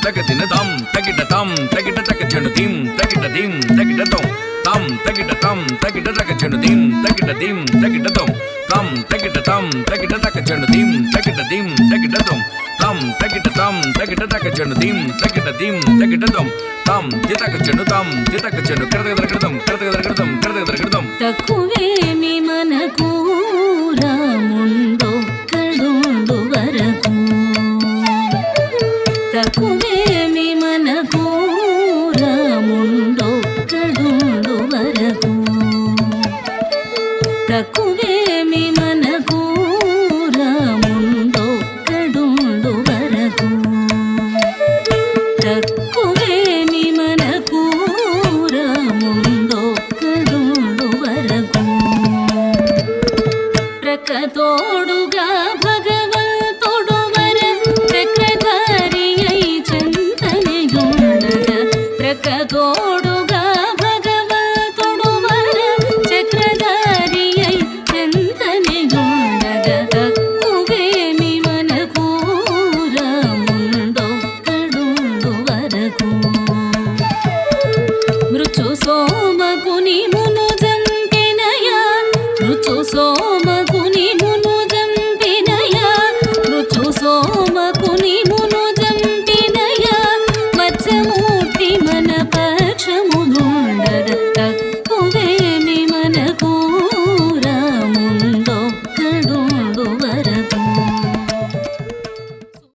తగతిన తం తగిట తగచను దిం తగిట తం తం తగిట తగచను దిం తగిట తం తం తగిట తగచను దిం తగిట తం తం తగిట తగచను దిం తగిట తం తం జితకచను కరదగదరగదం తక్కువేమి మనకు రాముండొక్కడుండు వరకు తక్కువేమి మనకు రాముండొక్కడుండు వరకు తక్కువేమి మనకు రాముండొక్కడుండు వరకు తక్కువేమి మనకు రాముండొక్కడుండు వరకు ప్రకతోడుగా భగవంతుడు వర చక్రధారి అయి చింతనయుండగా ప్రకతో